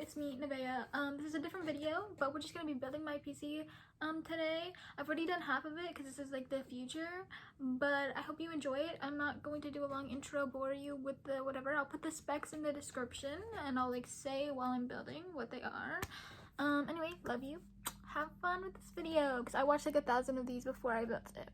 it's me, Nevaeh. This is a different video, but we're just gonna be building my PC today. I've already done half of it because this is like the future, but I hope you enjoy it. I'm not going to do a long intro, bore you with the whatever. I'll put the specs in the description and I'll like say while I'm building what they are. Anyway, love you. Have fun with this video because I watched like 1,000 of these before I built it.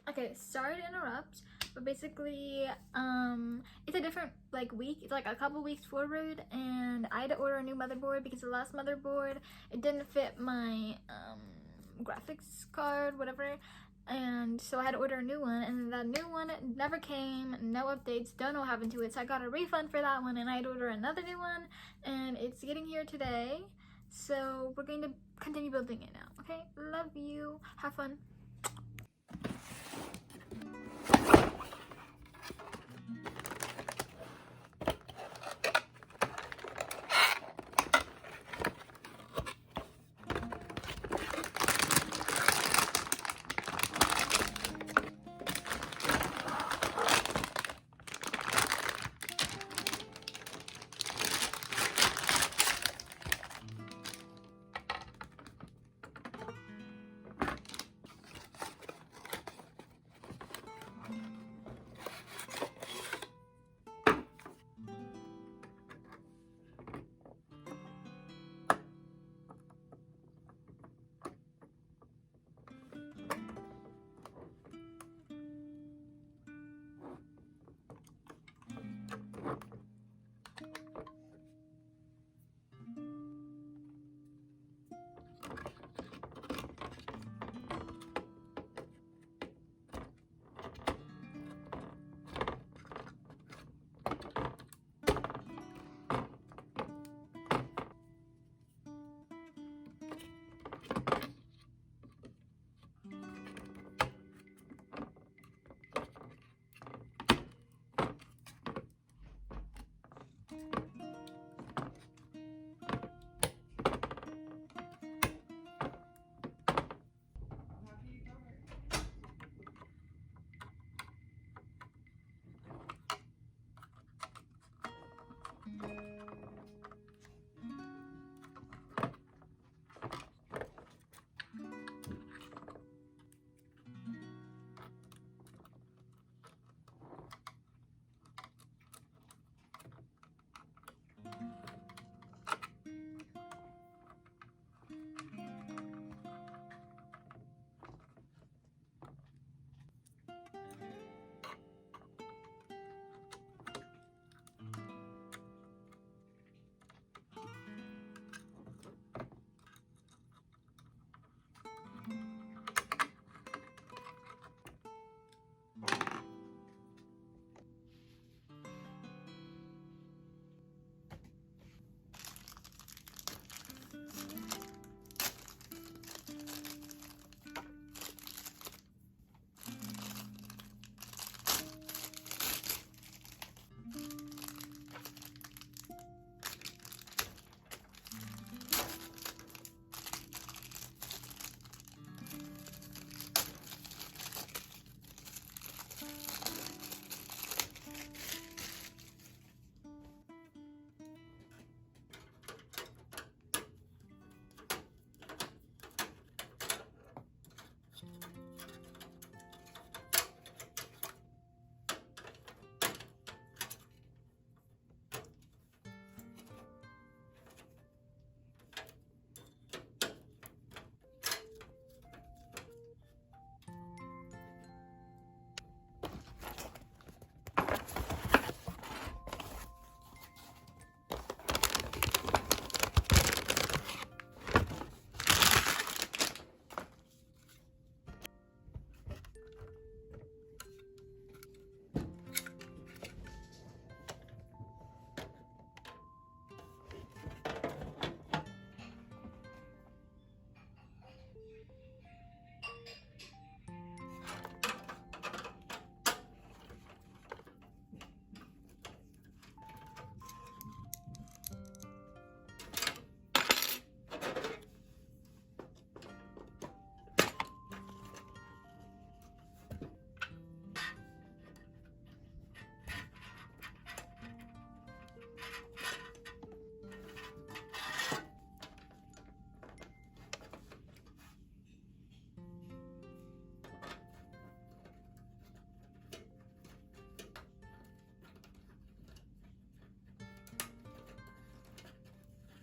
Okay, sorry to interrupt, but basically, it's a different like week. It's like a couple weeks forward, and I had to order a new motherboard because the last motherboard, it didn't fit my graphics card, whatever, and so I had to order a new one, and that new one never came. No updates, don't know what happened to it, so I got a refund for that one, and I had to order another new one, and it's getting here today. So we're going to continue building it now. Okay, love you, have fun.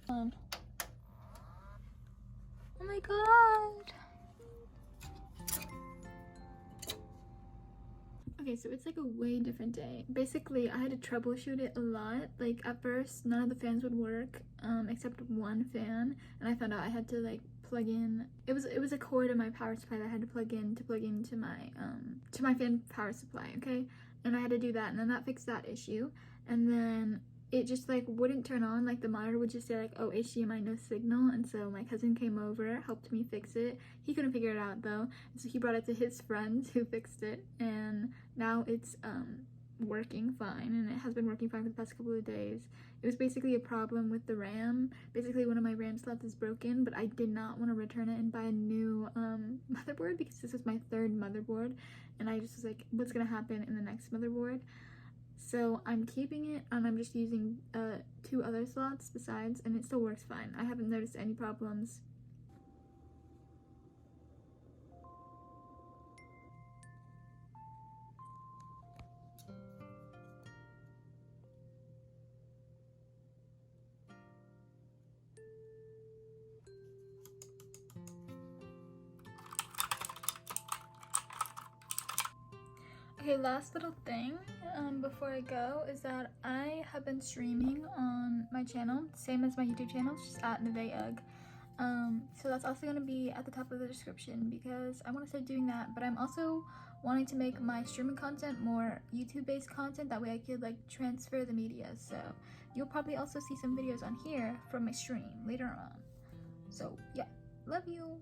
Oh my god. Okay, so it's like a way different day. Basically, I had to troubleshoot it a lot. Like at first, none of the fans would work, except one fan, and I found out I had to like plug in. It was a cord in my power supply that I had to plug into my fan power supply. Okay, and I had to do that, and then that fixed that issue, and then it just like wouldn't turn on. Like the monitor would just say like, oh, HDMI no signal. And so my cousin came over, helped me fix it. He couldn't figure it out though, and so he brought it to his friends who fixed it, and now it's working fine, and it has been working fine for the past couple of days. It was basically a problem with the RAM. Basically one of my RAM slots is broken, but I did not want to return it and buy a new motherboard because this was my third motherboard, and I just was like, what's gonna happen in the next motherboard? So I'm keeping it, and I'm just using 2 other slots besides, and it still works fine. I haven't noticed any problems. Okay, last little thing before I go is that I have been streaming on my channel, same as my YouTube channel, it's just at Nevaeugg. So that's also going to be at the top of the description because I want to start doing that, but I'm also wanting to make my streaming content more YouTube-based content, that way I could like transfer the media. So you'll probably also see some videos on here from my stream later on. So yeah, love you!